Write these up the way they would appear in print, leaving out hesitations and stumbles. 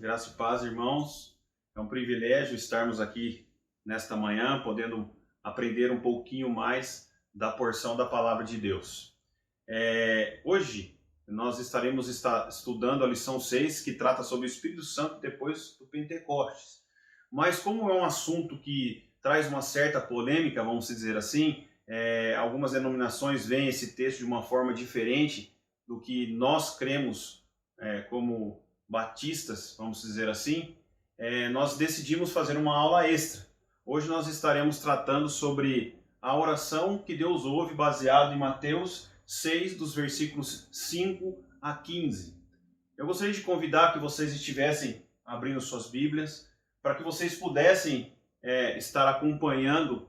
Graça e paz, irmãos. É um privilégio estarmos aqui nesta manhã, podendo aprender um pouquinho mais da porção da Palavra de Deus. Hoje nós estaremos estudando a lição 6, que trata sobre o Espírito Santo depois do Pentecostes. Mas como é um assunto que traz uma certa polêmica, vamos dizer assim, algumas denominações veem esse texto de uma forma diferente do que nós cremos como batistas, vamos dizer assim, nós decidimos fazer uma aula extra. Hoje nós estaremos tratando sobre a oração que Deus ouve, baseado em Mateus 6, dos versículos 5 a 15. Eu gostaria de convidar que vocês estivessem abrindo suas Bíblias, para que vocês pudessem estar acompanhando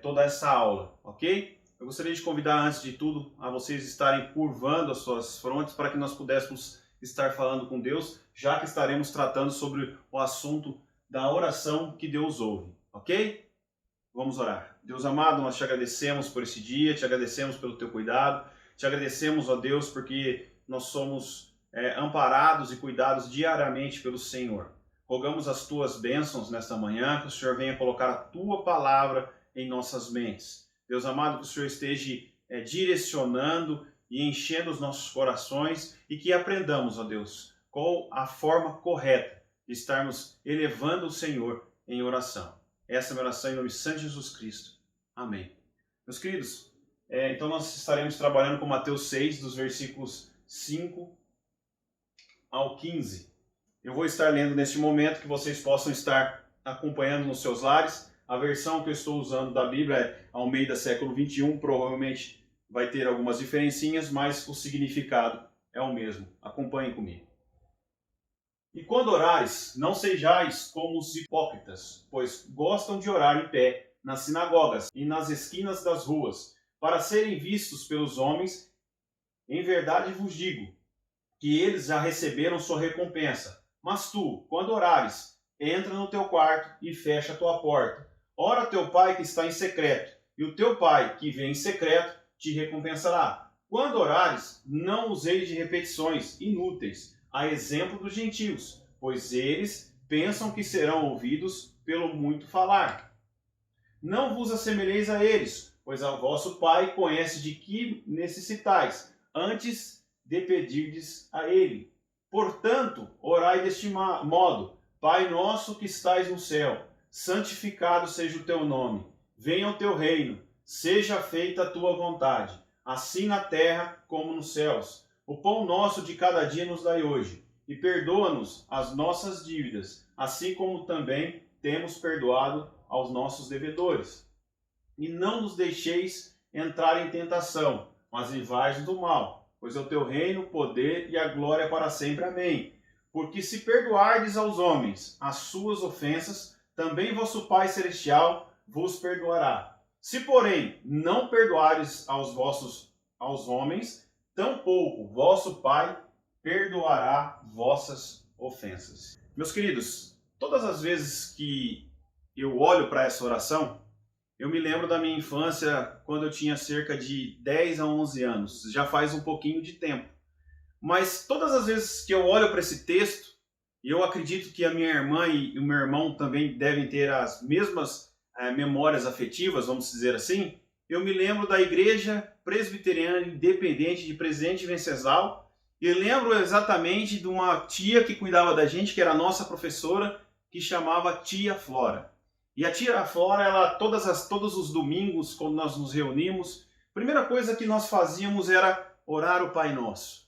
toda essa aula, ok? Eu gostaria de convidar, antes de tudo, a vocês estarem curvando as suas frontes, para que nós pudéssemos estar falando com Deus, já que estaremos tratando sobre o assunto da oração que Deus ouve, ok? Vamos orar. Deus amado, nós te agradecemos por esse dia, te agradecemos pelo teu cuidado, te agradecemos, ó Deus, porque nós somos amparados e cuidados diariamente pelo Senhor. Rogamos as tuas bênçãos nesta manhã, que o Senhor venha colocar a tua palavra em nossas mentes. Deus amado, que o Senhor esteja direcionando e enchendo os nossos corações e que aprendamos, ó Deus, qual a forma correta de estarmos elevando o Senhor em oração. Essa é a minha oração em nome de Santo Jesus Cristo. Amém. Meus queridos, então nós estaremos trabalhando com Mateus 6, dos versículos 5 ao 15. Eu vou estar lendo neste momento, que vocês possam estar acompanhando nos seus lares. A versão que eu estou usando da Bíblia é Almeida século 21, provavelmente vai ter algumas diferencinhas, mas o significado é o mesmo. Acompanhem comigo. E quando orares, não sejais como os hipócritas, pois gostam de orar em pé nas sinagogas e nas esquinas das ruas, para serem vistos pelos homens. Em verdade vos digo que eles já receberam sua recompensa. Mas tu, quando orares, entra no teu quarto e fecha a tua porta. Ora teu pai que está em secreto, e o teu pai que vem em secreto te recompensará. Quando orares, não useis de repetições inúteis, a exemplo dos gentios, pois eles pensam que serão ouvidos pelo muito falar. Não vos assemelheis a eles, pois o vosso Pai conhece de que necessitais, antes de pedirdes a Ele. Portanto, orai deste modo: Pai nosso que estais no céu, santificado seja o teu nome. Venha o teu reino, seja feita a tua vontade, assim na terra como nos céus. O pão nosso de cada dia nos dai hoje, e perdoa-nos as nossas dívidas, assim como também temos perdoado aos nossos devedores. E não nos deixeis entrar em tentação, mas livrai-nos do mal, pois é o teu reino, o poder e a glória para sempre. Amém. Porque se perdoardes aos homens as suas ofensas, também vosso Pai Celestial vos perdoará. Se, porém, não perdoares aos homens, tampouco vosso Pai perdoará vossas ofensas. Meus queridos, todas as vezes que eu olho para essa oração, eu me lembro da minha infância, quando eu tinha cerca de 10 a 11 anos. Já faz um pouquinho de tempo. Mas todas as vezes que eu olho para esse texto, e eu acredito que a minha irmã e o meu irmão também devem ter as mesmas memórias afetivas, vamos dizer assim, eu me lembro da Igreja Presbiteriana Independente de Presidente Venceslau, e lembro exatamente de uma tia que cuidava da gente, que era a nossa professora, que chamava Tia Flora. E a Tia Flora, ela, todos os domingos, quando nós nos reunimos, a primeira coisa que nós fazíamos era orar o Pai Nosso.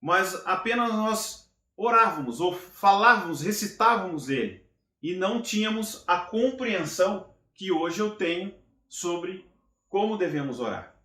Mas apenas nós orávamos, ou falávamos, recitávamos ele, e não tínhamos a compreensão que hoje eu tenho sobre como devemos orar.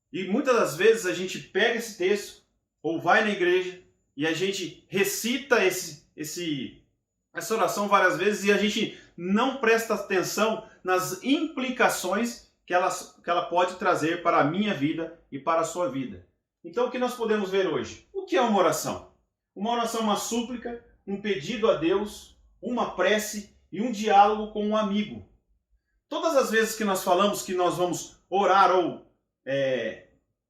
E muitas das vezes a gente pega esse texto, ou vai na igreja, e a gente recita essa oração várias vezes, e a gente não presta atenção nas implicações que ela pode trazer para a minha vida e para a sua vida. Então o que nós podemos ver hoje? O que é uma oração? Uma oração é uma súplica, um pedido a Deus, uma prece e um diálogo com um amigo. Todas as vezes que nós falamos que nós vamos orar ou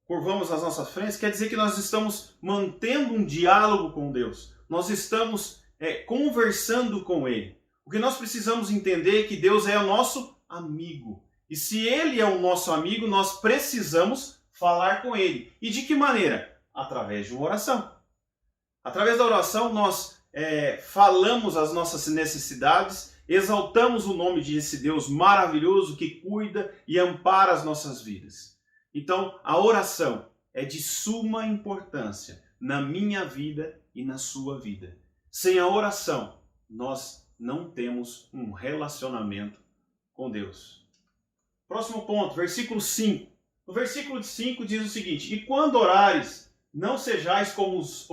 curvamos as nossas frentes, quer dizer que nós estamos mantendo um diálogo com Deus. Nós estamos conversando com Ele. O que nós precisamos entender é que Deus é o nosso amigo. E se Ele é o nosso amigo, nós precisamos falar com Ele. E de que maneira? Através de uma oração. Através da oração, nós falamos as nossas necessidades, exaltamos o nome desse Deus maravilhoso que cuida e ampara as nossas vidas. Então, a oração é de suma importância na minha vida e na sua vida. Sem a oração, nós não temos um relacionamento com Deus. Próximo ponto, versículo 5. No versículo 5 diz o seguinte: e quando orares, não sejais como os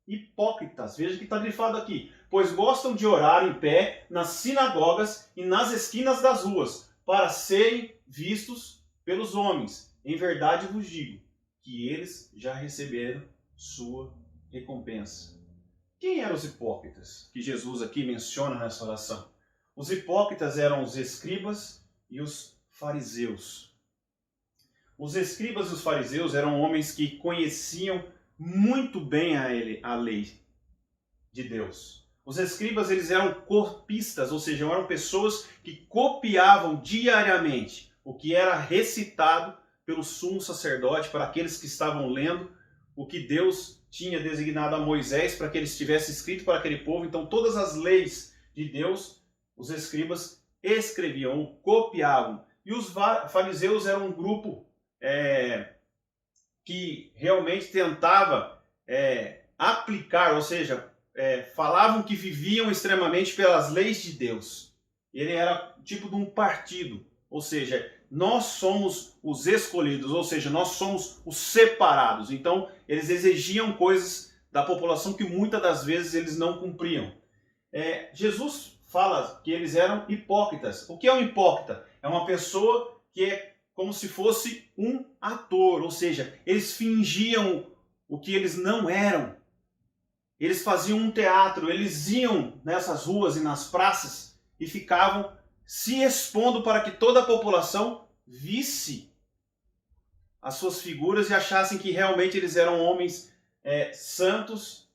hipócritas. Veja que está grifado aqui. Pois gostam de orar em pé nas sinagogas e nas esquinas das ruas, para serem vistos pelos homens. Em verdade vos digo que eles já receberam sua recompensa. Quem eram os hipócritas que Jesus aqui menciona nessa oração? Os hipócritas eram os escribas e os fariseus. Os escribas e os fariseus eram homens que conheciam muito bem a lei de Deus. Os escribas, eles eram copistas, ou seja, eram pessoas que copiavam diariamente o que era recitado pelo sumo sacerdote para aqueles que estavam lendo o que Deus tinha designado a Moisés para que ele estivesse escrito para aquele povo. Então todas as leis de Deus, os escribas escreviam, copiavam. E os fariseus eram um grupo que realmente tentava aplicar, ou seja, falavam que viviam extremamente pelas leis de Deus. Ele era tipo de um partido, ou seja, nós somos os escolhidos, ou seja, nós somos os separados. Então, eles exigiam coisas da população que muitas das vezes eles não cumpriam. Jesus fala que eles eram hipócritas. O que é um hipócrita? É uma pessoa que é como se fosse um ator, ou seja, eles fingiam o que eles não eram. Eles faziam um teatro, eles iam nessas ruas e nas praças e ficavam se expondo para que toda a população visse as suas figuras e achassem que realmente eles eram homens santos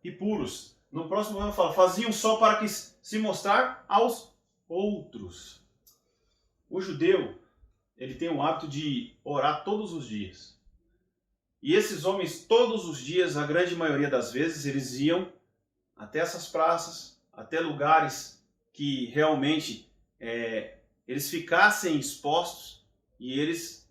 e puros. No próximo ano fala, faziam só para que se mostrar aos outros. O judeu, ele tem o hábito de orar todos os dias. E esses homens, todos os dias, a grande maioria das vezes, eles iam até essas praças, até lugares que realmente eles ficassem expostos e eles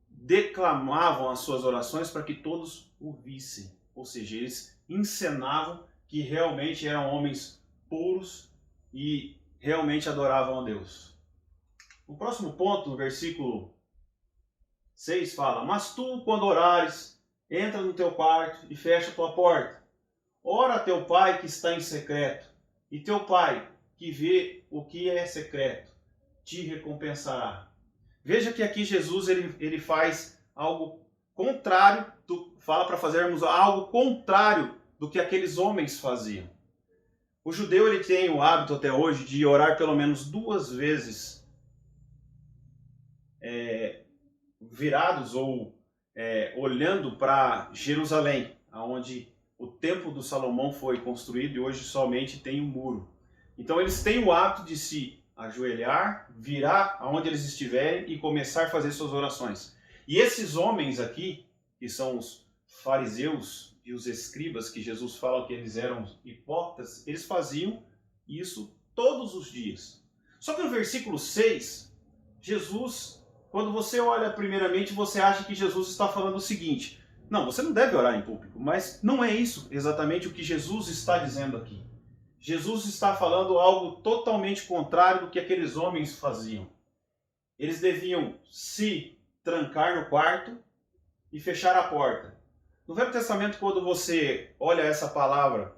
declamavam as suas orações para que todos o vissem. Ou seja, eles encenavam que realmente eram homens puros e realmente adoravam a Deus. O próximo ponto, no versículo 6, fala: mas tu, quando orares, entra no teu quarto e fecha a tua porta. Ora a teu pai que está em secreto, e teu pai que vê o que é secreto te recompensará. Veja que aqui Jesus ele faz algo contrário, fala para fazermos algo contrário do que aqueles homens faziam. O judeu ele tem o hábito até hoje de orar pelo menos 2 vezes virados ou olhando para Jerusalém, onde o templo do Salomão foi construído e hoje somente tem um muro. Então eles têm o hábito de se ajoelhar, virar aonde eles estiverem e começar a fazer suas orações. E esses homens aqui, que são os fariseus e os escribas, que Jesus fala que eles eram hipócritas, eles faziam isso todos os dias. Só que no versículo 6, Jesus, quando você olha primeiramente, você acha que Jesus está falando o seguinte: não, você não deve orar em público, mas não é isso exatamente o que Jesus está dizendo aqui. Jesus está falando algo totalmente contrário do que aqueles homens faziam. Eles deviam se trancar no quarto e fechar a porta. No Velho Testamento, quando você olha essa palavra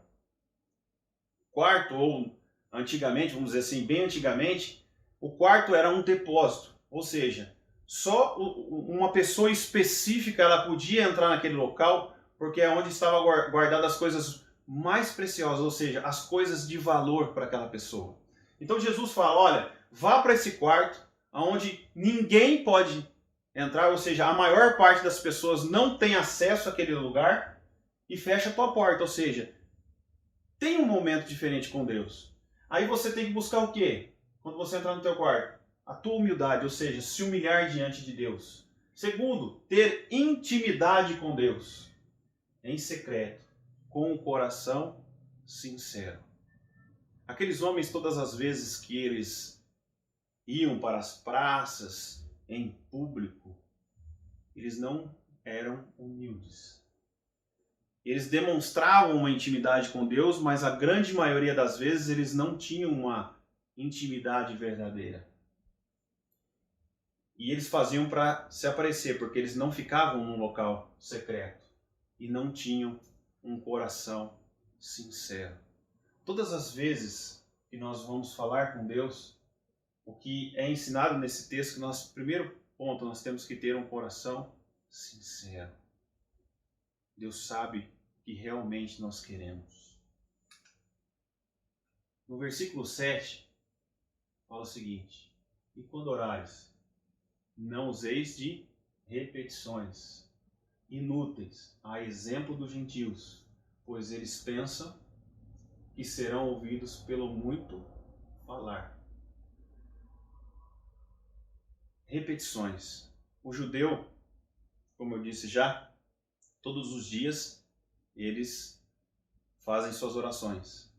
quarto, ou antigamente, vamos dizer assim, bem antigamente, o quarto era um depósito, ou seja, só uma pessoa específica ela podia entrar naquele local, porque é onde estavam guardadas as coisas mais preciosas, ou seja, as coisas de valor para aquela pessoa. Então Jesus fala: olha, vá para esse quarto, onde ninguém pode entrar, ou seja, a maior parte das pessoas não tem acesso àquele lugar, e fecha a tua porta, ou seja, Tem um momento diferente com Deus. Aí você tem que buscar o quê? Quando você entrar no teu quarto? A tua humildade, ou seja, se humilhar diante de Deus. Segundo, ter intimidade com Deus, em secreto, com o coração sincero. Aqueles homens, todas as vezes que eles iam para as praças, em público, eles não eram humildes. Eles demonstravam uma intimidade com Deus, mas a grande maioria das vezes eles não tinham uma intimidade verdadeira. E eles faziam para se aparecer, porque eles não ficavam num local secreto e não tinham um coração sincero. Todas as vezes que nós vamos falar com Deus, o que é ensinado nesse texto, que nosso primeiro ponto, nós temos que ter um coração sincero. Deus sabe o que realmente nós queremos. No versículo 7, fala o seguinte: e quando orares, não useis de repetições inúteis, a exemplo dos gentios, pois eles pensam que serão ouvidos pelo muito falar. Repetições. O judeu, como eu disse já, todos os dias eles fazem suas orações.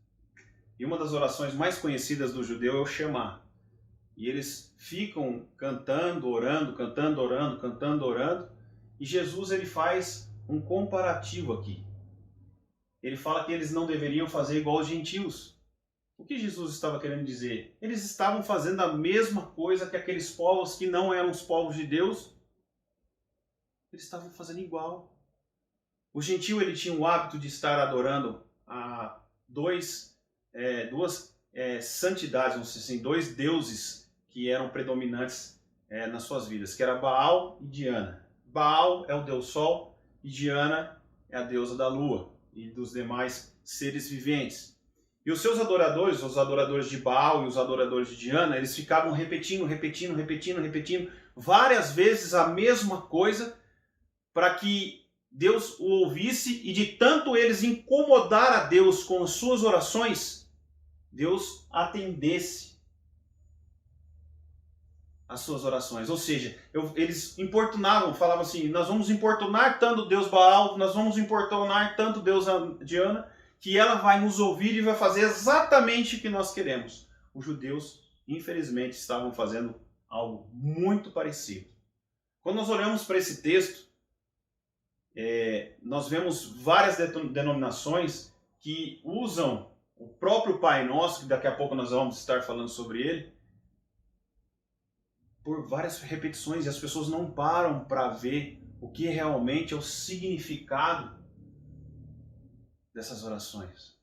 E uma das orações mais conhecidas do judeu é o Shema. E eles ficam cantando, orando, cantando, orando, cantando, orando. E Jesus ele faz um comparativo aqui. Ele fala que eles não deveriam fazer igual aos gentios. O que Jesus estava querendo dizer? Eles estavam fazendo a mesma coisa que aqueles povos que não eram os povos de Deus. Eles estavam fazendo igual. O gentio ele tinha o hábito de estar adorando a duas santidades, vamos dizer assim, dois deuses que eram predominantes nas suas vidas, que era Baal e Diana. Baal é o deus Sol e Diana é a deusa da lua e dos demais seres viventes. E os seus adoradores, os adoradores de Baal e os adoradores de Diana, eles ficavam repetindo várias vezes a mesma coisa para que Deus o ouvisse, e de tanto eles incomodar a Deus com as suas orações, Deus atendesse as suas orações. Ou seja, eles importunavam, falavam assim: nós vamos importunar tanto Deus Baal, nós vamos importunar tanto Deus Diana, que ela vai nos ouvir e vai fazer exatamente o que nós queremos. Os judeus, infelizmente, estavam fazendo algo muito parecido. Quando nós olhamos para esse texto, nós vemos várias denominações que usam o próprio Pai Nosso, que daqui a pouco nós vamos estar falando sobre ele, por várias repetições, e as pessoas não param para ver o que realmente é o significado dessas orações.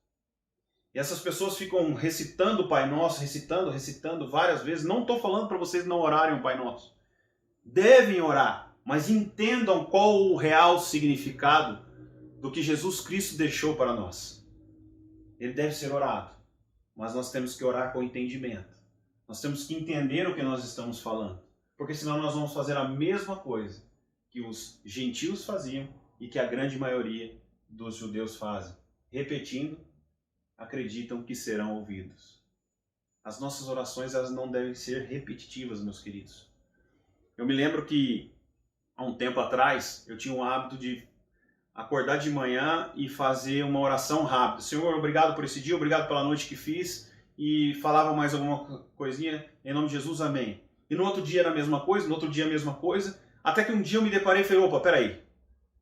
E essas pessoas ficam recitando o Pai Nosso, recitando várias vezes. Não estou falando para vocês não orarem o Pai Nosso. Devem orar, mas entendam qual o real significado do que Jesus Cristo deixou para nós. Ele deve ser orado, mas nós temos que orar com entendimento. Nós temos que entender o que nós estamos falando, porque senão nós vamos fazer a mesma coisa que os gentios faziam e que a grande maioria dos judeus fazem. Repetindo, acreditam que serão ouvidos. As nossas orações, elas não devem ser repetitivas, meus queridos. Eu me lembro que há um tempo atrás, eu tinha o hábito de acordar de manhã e fazer uma oração rápida. Senhor, obrigado por esse dia, obrigado pela noite que fiz. E falava mais alguma coisinha, em nome de Jesus, amém. E no outro dia era a mesma coisa, no outro dia a mesma coisa. Até que um dia eu me deparei e falei: opa, peraí.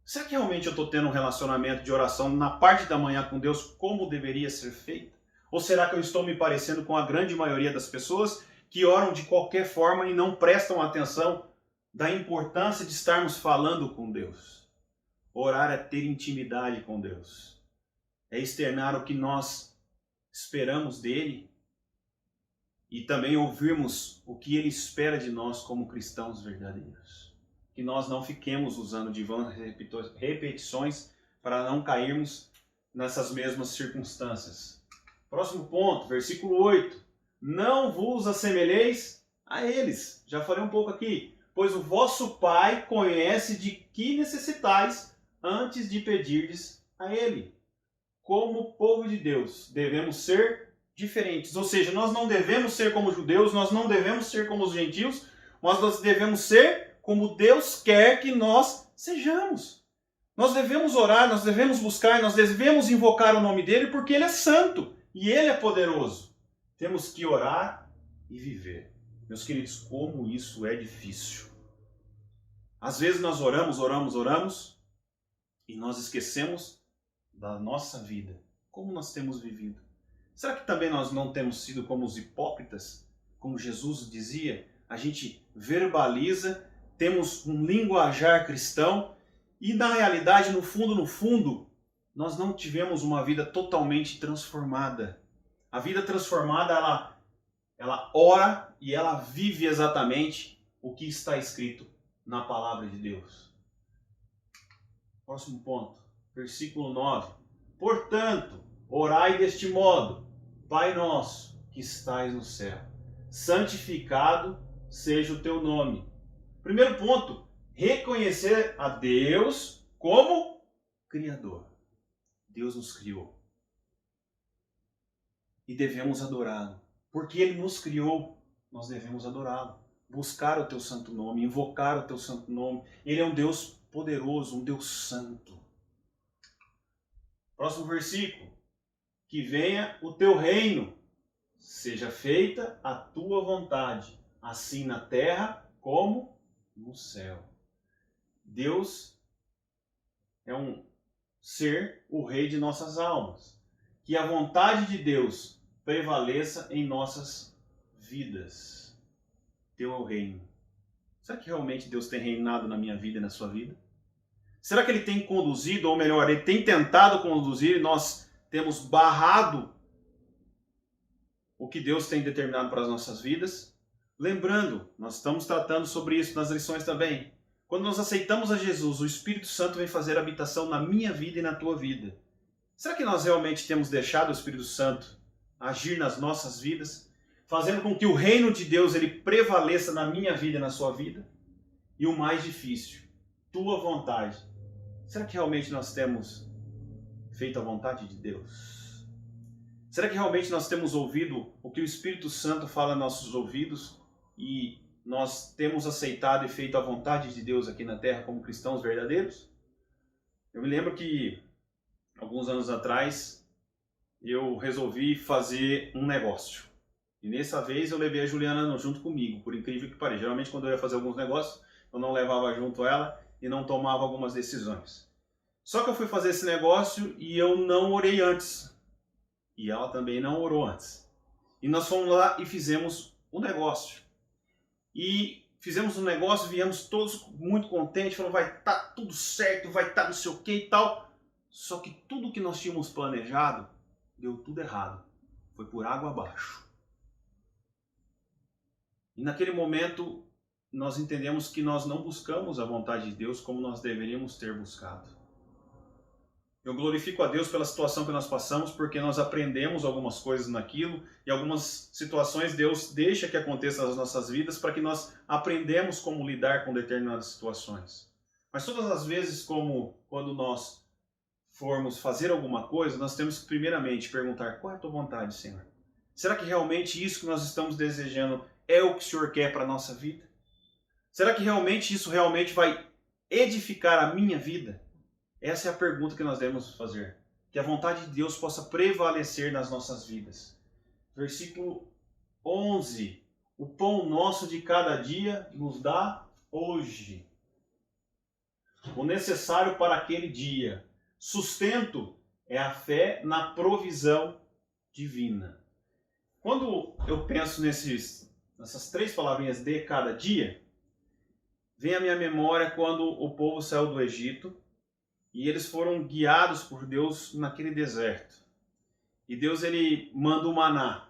Será que realmente eu estou tendo um relacionamento de oração na parte da manhã com Deus como deveria ser feito? Ou será que eu estou me parecendo com a grande maioria das pessoas que oram de qualquer forma e não prestam atenção da importância de estarmos falando com Deus? Orar é ter intimidade com Deus. É externar o que nós esperamos dele e também ouvirmos o que ele espera de nós como cristãos verdadeiros. Que nós não fiquemos usando de vãs repetições para não cairmos nessas mesmas circunstâncias. Próximo ponto, versículo 8. Não vos assemelheis a eles. Já falei um pouco aqui. Pois o vosso Pai conhece de que necessitais antes de pedirdes a ele. como povo de Deus, devemos ser diferentes. Ou seja, nós não devemos ser como os judeus, nós não devemos ser como os gentios, mas nós devemos ser como Deus quer que nós sejamos. Nós devemos orar, nós devemos buscar, nós devemos invocar o nome dele porque ele é santo e ele é poderoso. Temos que orar e viver. Meus queridos, como isso é difícil. Às vezes nós oramos e nós esquecemos da nossa vida. Como nós temos vivido? Será que também nós não temos sido como os hipócritas? Como Jesus dizia, a gente verbaliza, temos um linguajar cristão e na realidade, no fundo, nós não tivemos uma vida totalmente transformada. A vida transformada, ela ora e ela vive exatamente o que está escrito na palavra de Deus. Próximo ponto, versículo 9. Portanto, orai deste modo: Pai nosso que estais no céu, santificado seja o teu nome. Primeiro ponto, reconhecer a Deus como Criador. Deus nos criou. E devemos adorá-lo. Porque Ele nos criou, nós devemos adorá-lo. Buscar o teu santo nome, invocar o teu santo nome. Ele é um Deus poderoso, um Deus santo. Próximo versículo. Que venha o teu reino, seja feita a tua vontade, assim na terra como no céu. Deus é um ser, o rei de nossas almas. Que a vontade de Deus prevaleça em nossas vidas. Teu é o reino. Será que realmente Deus tem reinado na minha vida e na sua vida? Será que Ele tem conduzido, ou melhor, Ele tem tentado conduzir e nós temos barrado o que Deus tem determinado para as nossas vidas? Lembrando, nós estamos tratando sobre isso nas lições também. Quando nós aceitamos a Jesus, o Espírito Santo vem fazer habitação na minha vida e na tua vida. Será que nós realmente temos deixado o Espírito Santo agir nas nossas vidas, fazendo com que o reino de Deus ele prevaleça na minha vida e na sua vida? E o mais difícil, tua vontade. Será que realmente nós temos feito a vontade de Deus? Será que realmente nós temos ouvido o que o Espírito Santo fala nos nossos ouvidos e nós temos aceitado e feito a vontade de Deus aqui na terra como cristãos verdadeiros? Eu me lembro que alguns anos atrás eu resolvi fazer um negócio. E nessa vez eu levei a Juliana junto comigo, por incrível que pareça. Geralmente quando eu ia fazer alguns negócios, eu não levava junto ela e não tomava algumas decisões. Só que eu fui fazer esse negócio e eu não orei antes. E ela também não orou antes. E nós fomos lá e fizemos o negócio. E fizemos um negócio, viemos todos muito contentes, falando, vai estar tudo certo, vai estar não sei o que e tal. Só que tudo que nós tínhamos planejado, deu tudo errado. Foi por água abaixo. E naquele momento, nós entendemos que nós não buscamos a vontade de Deus como nós deveríamos ter buscado. Eu glorifico a Deus pela situação que nós passamos, porque nós aprendemos algumas coisas naquilo e algumas situações Deus deixa que aconteçam nas nossas vidas para que nós aprendamos como lidar com determinadas situações. Mas todas as vezes, como quando nós formos fazer alguma coisa, nós temos que primeiramente perguntar: qual é a tua vontade, Senhor? Será que realmente isso que nós estamos desejando é o que o Senhor quer para a nossa vida? Será que realmente isso realmente vai edificar a minha vida? Essa é a pergunta que nós devemos fazer. Que a vontade de Deus possa prevalecer nas nossas vidas. Versículo 11. O pão nosso de cada dia nos dá hoje. O necessário para aquele dia. Sustento é a fé na provisão divina. Quando eu penso nessas três palavrinhas de cada dia, vem à minha memória quando o povo saiu do Egito e eles foram guiados por Deus naquele deserto. E Deus ele manda o maná.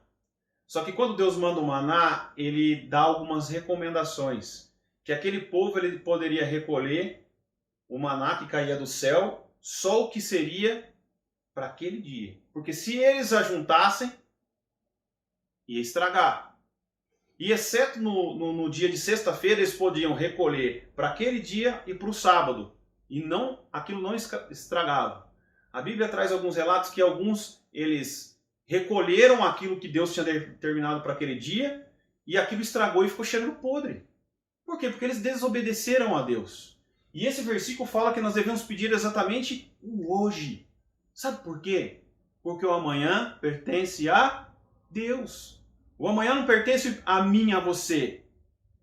Só que quando Deus manda o maná, ele dá algumas recomendações. Que aquele povo ele poderia recolher o maná que caía do céu, só o que seria para aquele dia. Porque se eles ajuntassem, ia estragar. E exceto no dia de sexta-feira, eles podiam recolher para aquele dia e para o sábado. E aquilo não estragava. A Bíblia traz alguns relatos que alguns eles recolheram aquilo que Deus tinha determinado para aquele dia e aquilo estragou e ficou cheirando podre. Por quê? Porque eles desobedeceram a Deus. E esse versículo fala que nós devemos pedir exatamente o hoje. Sabe por quê? Porque o amanhã pertence a Deus. O amanhã não pertence a mim, a você.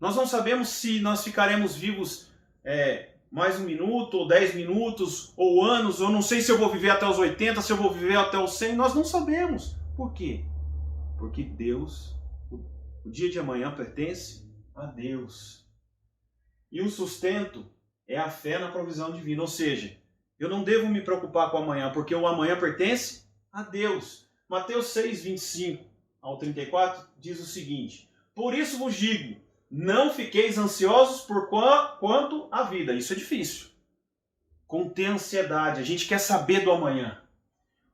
Nós não sabemos se nós ficaremos vivos mais 1 minuto, ou 10 minutos, ou anos. Eu não sei se eu vou viver até os 80, se eu vou viver até os 100. Nós não sabemos. Por quê? Porque Deus, o dia de amanhã pertence a Deus. E o sustento é a fé na provisão divina. Ou seja, eu não devo me preocupar com o amanhã, porque o amanhã pertence a Deus. Mateus 6, 25 ao 34 diz o seguinte: por isso vos digo, não fiqueis ansiosos por quanto à vida. Isso é difícil. Conter ansiedade. A gente quer saber do amanhã.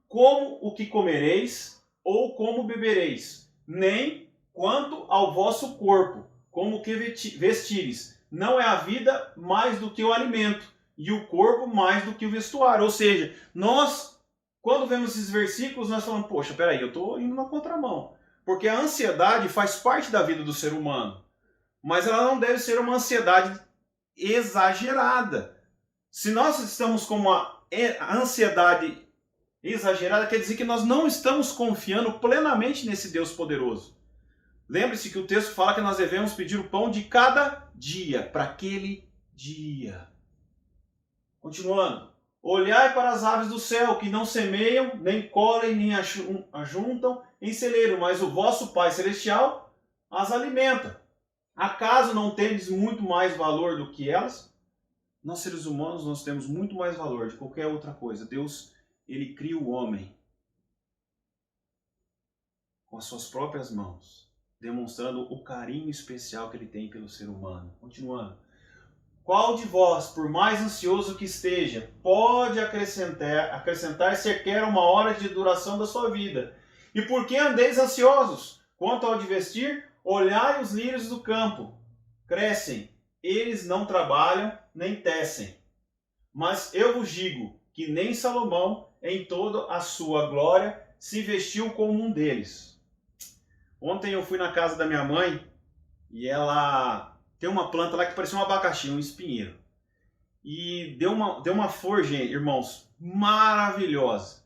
Como o que comereis ou como bebereis, nem quanto ao vosso corpo, como o que vestires. Não é a vida mais do que o alimento, e o corpo mais do que o vestuário. Ou seja, nós, quando vemos esses versículos, nós falamos, poxa, peraí, eu estou indo na contramão. Porque a ansiedade faz parte da vida do ser humano. Mas ela não deve ser uma ansiedade exagerada. Se nós estamos com uma ansiedade exagerada, quer dizer que nós não estamos confiando plenamente nesse Deus poderoso. Lembre-se que o texto fala que nós devemos pedir o pão de cada dia, para aquele dia. Continuando. Olhai para as aves do céu, que não semeiam, nem colhem, nem ajuntam em celeiro, mas o vosso Pai Celestial as alimenta. Acaso não tendes muito mais valor do que elas? Nós, seres humanos, nós temos muito mais valor de qualquer outra coisa. Deus, ele cria o homem com as suas próprias mãos, demonstrando o carinho especial que ele tem pelo ser humano. Continuando. Qual de vós, por mais ansioso que esteja, pode acrescentar sequer 1 hora de duração da sua vida? E por que andeis ansiosos? Quanto ao de vestir, olhai os lírios do campo. Crescem, eles não trabalham, nem tecem. Mas eu vos digo que nem Salomão, em toda a sua glória, se vestiu como um deles. Ontem eu fui na casa da minha mãe e ela tem uma planta lá que parecia um abacaxi, um espinheiro. E deu uma flor, gente, irmãos, maravilhosa.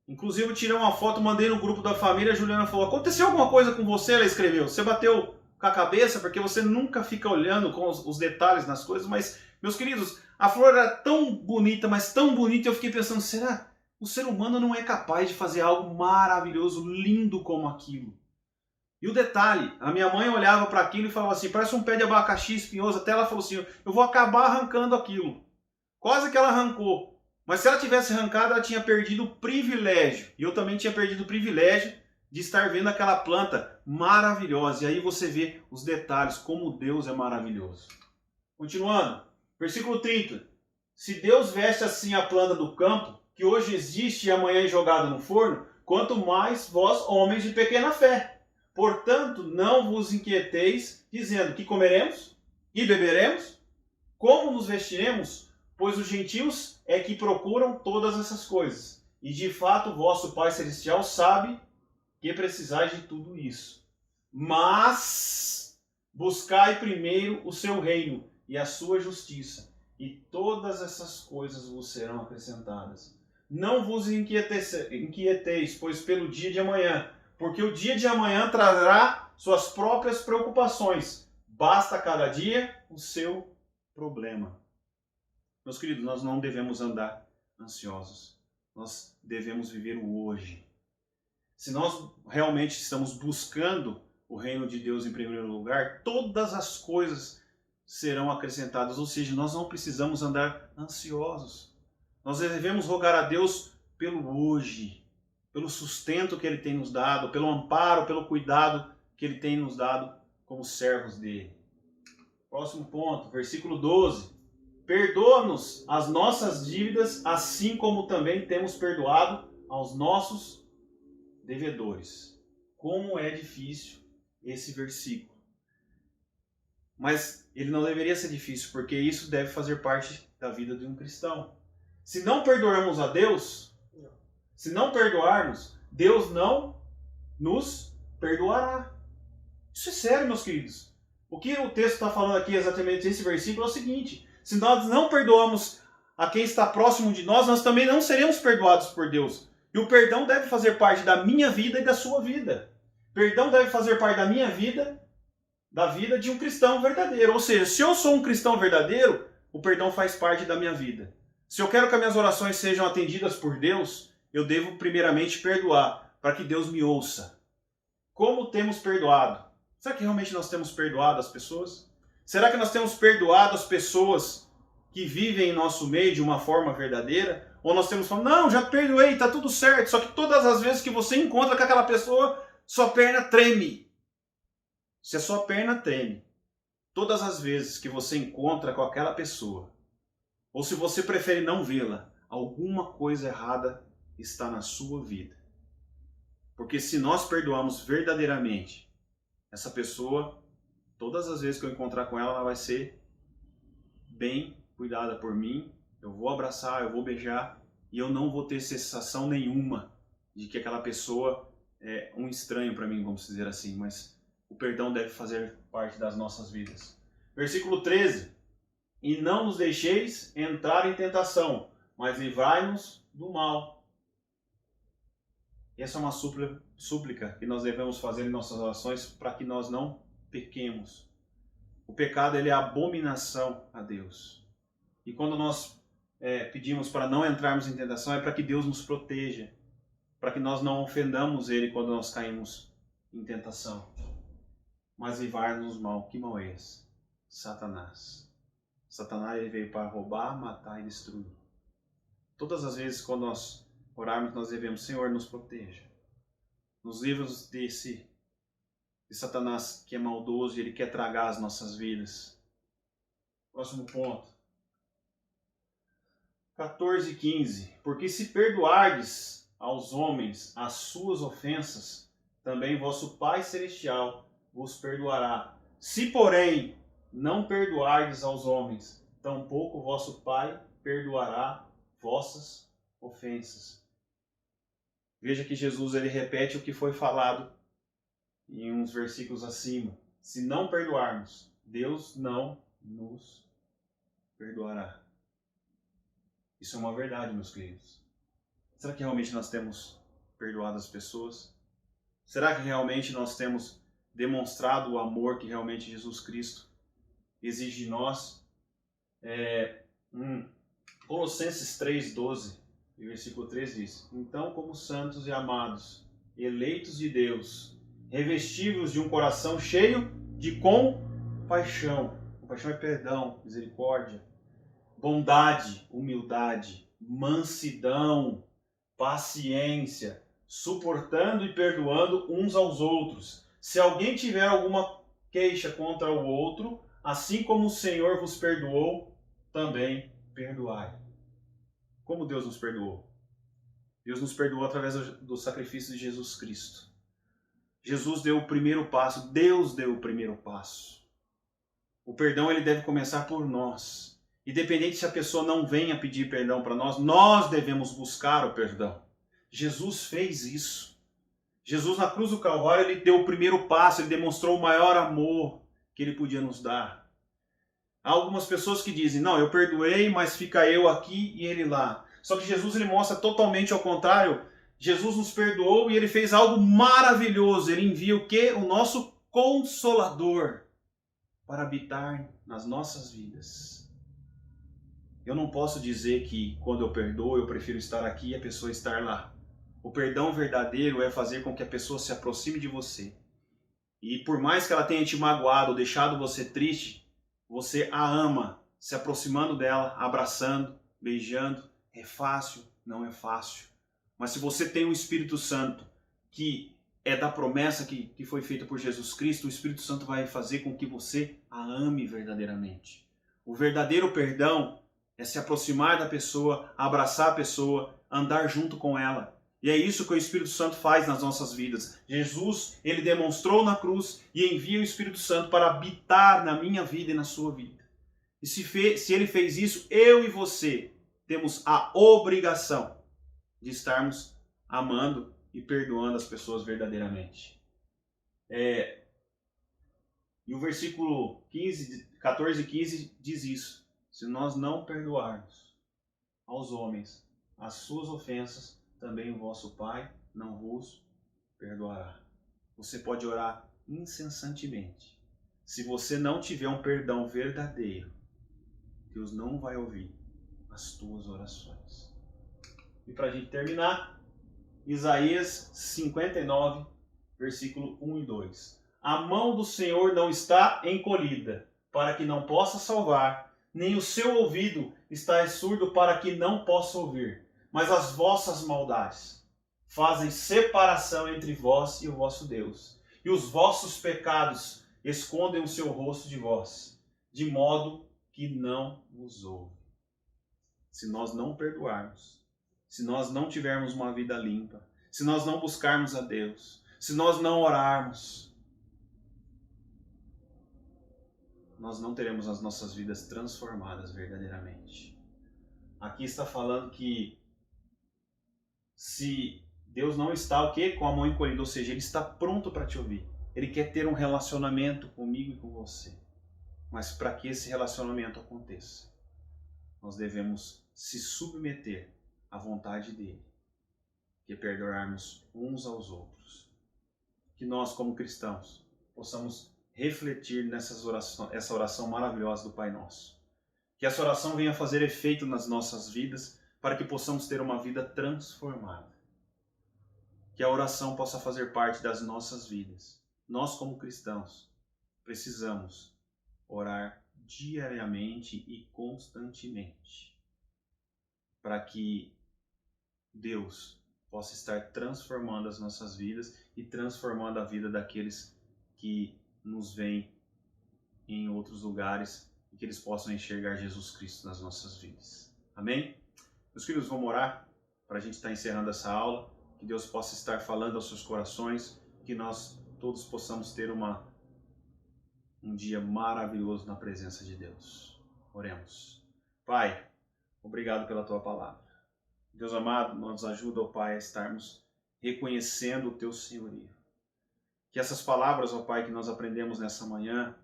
Inclusive eu tirei uma foto, mandei no grupo da família, a Juliana falou, aconteceu alguma coisa com você? Ela escreveu, você bateu com a cabeça, porque você nunca fica olhando com os detalhes nas coisas, mas, meus queridos, a flor era tão bonita, mas tão bonita, eu fiquei pensando, será? O ser humano não é capaz de fazer algo maravilhoso, lindo como aquilo. E o detalhe, a minha mãe olhava para aquilo e falava assim, parece um pé de abacaxi espinhoso, até ela falou assim, eu vou acabar arrancando aquilo. Quase que ela arrancou. Mas se ela tivesse arrancado, ela tinha perdido o privilégio. E eu também tinha perdido o privilégio de estar vendo aquela planta maravilhosa. E aí você vê os detalhes, como Deus é maravilhoso. Continuando, versículo 30. Se Deus veste assim a planta do campo, que hoje existe e amanhã é jogada no forno, quanto mais vós, homens de pequena fé. Portanto, não vos inquieteis, dizendo que comeremos e beberemos, como nos vestiremos, pois os gentios é que procuram todas essas coisas. E de fato, o vosso Pai Celestial sabe que precisais de tudo isso. Mas buscai primeiro o seu reino e a sua justiça, e todas essas coisas vos serão acrescentadas. Não vos inquieteis, pois pelo dia de amanhã, porque o dia de amanhã trará suas próprias preocupações. Basta cada dia o seu problema. Meus queridos, nós não devemos andar ansiosos. Nós devemos viver o hoje. Se nós realmente estamos buscando o reino de Deus em primeiro lugar, todas as coisas serão acrescentadas. Ou seja, nós não precisamos andar ansiosos. Nós devemos rogar a Deus pelo hoje, pelo sustento que Ele tem nos dado, pelo amparo, pelo cuidado que Ele tem nos dado como servos dele. Próximo ponto, versículo 12. Perdoa-nos as nossas dívidas, assim como também temos perdoado aos nossos devedores. Como é difícil esse versículo. Mas ele não deveria ser difícil, porque isso deve fazer parte da vida de um cristão. Se não perdoarmos a Deus, se não perdoarmos, Deus não nos perdoará. Isso é sério, meus queridos. O que o texto está falando aqui exatamente nesse versículo é o seguinte: se nós não perdoamos a quem está próximo de nós, nós também não seremos perdoados por Deus. E o perdão deve fazer parte da minha vida e da sua vida. Perdão deve fazer parte da minha vida, da vida de um cristão verdadeiro. Ou seja, se eu sou um cristão verdadeiro, o perdão faz parte da minha vida. Se eu quero que as minhas orações sejam atendidas por Deus, eu devo primeiramente perdoar, para que Deus me ouça. Como temos perdoado? Será que realmente nós temos perdoado as pessoas? Será que nós temos perdoado as pessoas que vivem em nosso meio de uma forma verdadeira? Ou nós temos falado, não, já perdoei, está tudo certo. Só que todas as vezes que você encontra com aquela pessoa, sua perna treme. Se a sua perna treme, todas as vezes que você encontra com aquela pessoa, ou se você prefere não vê-la, alguma coisa errada está na sua vida. Porque se nós perdoamos verdadeiramente essa pessoa, todas as vezes que eu encontrar com ela, ela vai ser bem cuidada por mim. Eu vou abraçar, eu vou beijar e eu não vou ter sensação nenhuma de que aquela pessoa é um estranho para mim, vamos dizer assim. Mas o perdão deve fazer parte das nossas vidas. Versículo 13. E não nos deixeis entrar em tentação, mas livrai-nos do mal. Essa é uma súplica que nós devemos fazer em nossas orações para que nós não pequemos. O pecado ele é abominação a Deus. E quando nós pedimos para não entrarmos em tentação, é para que Deus nos proteja, para que nós não ofendamos Ele quando nós caímos em tentação. Mas livrar-nos do mal. Que mal é esse? Satanás. Satanás ele veio para roubar, matar e destruir. Todas as vezes quando nós orarmos, nós devemos, Senhor, nos proteja. Nos livra-nos de Satanás que é maldoso e ele quer tragar as nossas vidas. Próximo ponto. 14:15. Porque se perdoardes aos homens as suas ofensas, também vosso Pai Celestial vos perdoará. Se, porém, não perdoardes aos homens, tampouco vosso Pai perdoará vossas ofensas. Veja que Jesus ele repete o que foi falado em uns versículos acima. Se não perdoarmos, Deus não nos perdoará. Isso é uma verdade, meus queridos. Será que realmente nós temos perdoado as pessoas? Será que realmente nós temos demonstrado o amor que realmente Jesus Cristo exige de nós? Colossenses 3:12, versículo 3 diz: Então, como santos e amados, eleitos de Deus, revestivos de um coração cheio de compaixão. Compaixão é perdão, misericórdia, bondade, humildade, mansidão, paciência, suportando e perdoando uns aos outros. Se alguém tiver alguma queixa contra o outro, assim como o Senhor vos perdoou, também perdoai. Como Deus nos perdoou? Deus nos perdoou através do sacrifício de Jesus Cristo. Jesus deu o primeiro passo, Deus deu o primeiro passo. O perdão ele deve começar por nós. Independente se a pessoa não venha pedir perdão para nós, nós devemos buscar o perdão. Jesus fez isso. Jesus na cruz do Calvário, ele deu o primeiro passo, ele demonstrou o maior amor que ele podia nos dar. Há algumas pessoas que dizem, não, eu perdoei, mas fica eu aqui e ele lá. Só que Jesus ele mostra totalmente ao contrário. Jesus nos perdoou e ele fez algo maravilhoso. Ele envia o quê? O nosso Consolador para habitar nas nossas vidas. Eu não posso dizer que quando eu perdoo, eu prefiro estar aqui e a pessoa estar lá. O perdão verdadeiro é fazer com que a pessoa se aproxime de você. E por mais que ela tenha te magoado ou deixado você triste, você a ama, se aproximando dela, abraçando, beijando. É fácil? Não é fácil. Mas se você tem o Espírito Santo, que é da promessa que foi feita por Jesus Cristo, o Espírito Santo vai fazer com que você a ame verdadeiramente. O verdadeiro perdão é se aproximar da pessoa, abraçar a pessoa, andar junto com ela. E é isso que o Espírito Santo faz nas nossas vidas. Jesus, ele demonstrou na cruz e envia o Espírito Santo para habitar na minha vida e na sua vida. E se ele fez isso, eu e você temos a obrigação de estarmos amando e perdoando as pessoas verdadeiramente. E o versículo 14 e 15 diz isso. Se nós não perdoarmos aos homens as suas ofensas, também o vosso Pai não vos perdoará. Você pode orar incessantemente. Se você não tiver um perdão verdadeiro, Deus não vai ouvir as tuas orações. E para a gente terminar, Isaías 59, versículo 1 e 2. A mão do Senhor não está encolhida, para que não possa salvar, nem o seu ouvido está surdo para que não possa ouvir. Mas as vossas maldades fazem separação entre vós e o vosso Deus, e os vossos pecados escondem o seu rosto de vós, de modo que não vos ouve. Se nós não perdoarmos, se nós não tivermos uma vida limpa, se nós não buscarmos a Deus, se nós não orarmos, nós não teremos as nossas vidas transformadas verdadeiramente. Aqui está falando que se Deus não está o quê? Com a mão encolhida, ou seja, Ele está pronto para te ouvir. Ele quer ter um relacionamento comigo e com você. Mas para que esse relacionamento aconteça, nós devemos se submeter à vontade dEle, que é perdoarmos uns aos outros. Que nós, como cristãos, possamos refletir essa oração maravilhosa do Pai Nosso. Que essa oração venha fazer efeito nas nossas vidas, para que possamos ter uma vida transformada. Que a oração possa fazer parte das nossas vidas. Nós, como cristãos, precisamos orar diariamente e constantemente, para que Deus possa estar transformando as nossas vidas e transformando a vida daqueles que nos veem em outros lugares e que eles possam enxergar Jesus Cristo nas nossas vidas. Amém? Meus filhos, vamos orar para a gente estar encerrando essa aula, que Deus possa estar falando aos seus corações, que nós todos possamos ter um dia maravilhoso na presença de Deus. Oremos. Pai, obrigado pela Tua palavra. Deus amado, nos ajuda, ó Pai, a estarmos reconhecendo o Teu senhorio. Que essas palavras, ó Pai, que nós aprendemos nessa manhã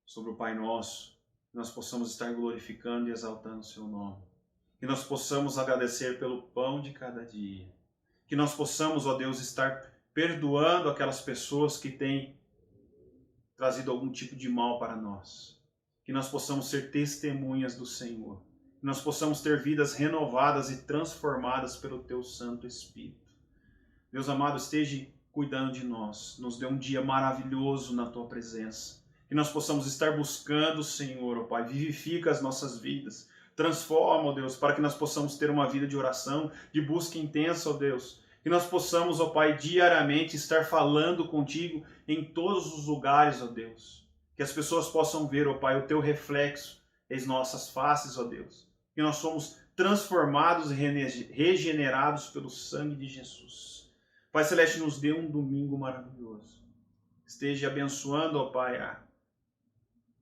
sobre o Pai Nosso, nós possamos estar glorificando e exaltando o Seu nome. Que nós possamos agradecer pelo pão de cada dia. Que nós possamos, ó Deus, estar perdoando aquelas pessoas que têm trazido algum tipo de mal para nós. Que nós possamos ser testemunhas do Senhor. Que nós possamos ter vidas renovadas e transformadas pelo Teu Santo Espírito. Deus amado, esteja cuidando de nós. Nos dê um dia maravilhoso na Tua presença. Que nós possamos estar buscando o Senhor, ó Pai. Vivifica as nossas vidas. Transforma, ó Deus, para que nós possamos ter uma vida de oração, de busca intensa, ó Deus. Que nós possamos, ó Pai, diariamente estar falando contigo em todos os lugares, ó Deus. Que as pessoas possam ver, ó Pai, o Teu reflexo em nossas faces, ó Deus. Que nós somos transformados e regenerados pelo sangue de Jesus. Pai Celeste, nos dê um domingo maravilhoso. Esteja abençoando, ó Pai, a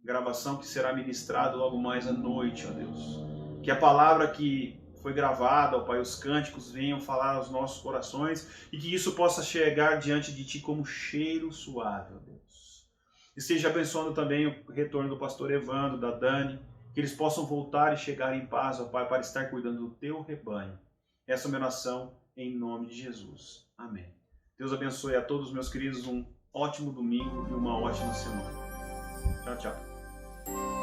gravação que será ministrada logo mais à noite, ó Deus. Que a palavra que foi gravada, ó Pai, os cânticos venham falar aos nossos corações e que isso possa chegar diante de Ti como cheiro suave, ó Deus. Esteja abençoando também o retorno do pastor Evandro, da Dani, que eles possam voltar e chegar em paz, ó Pai, para estar cuidando do Teu rebanho. Essa é a minha oração em nome de Jesus. Amém. Deus abençoe a todos, meus queridos, um ótimo domingo e uma ótima semana. Tchau, tchau.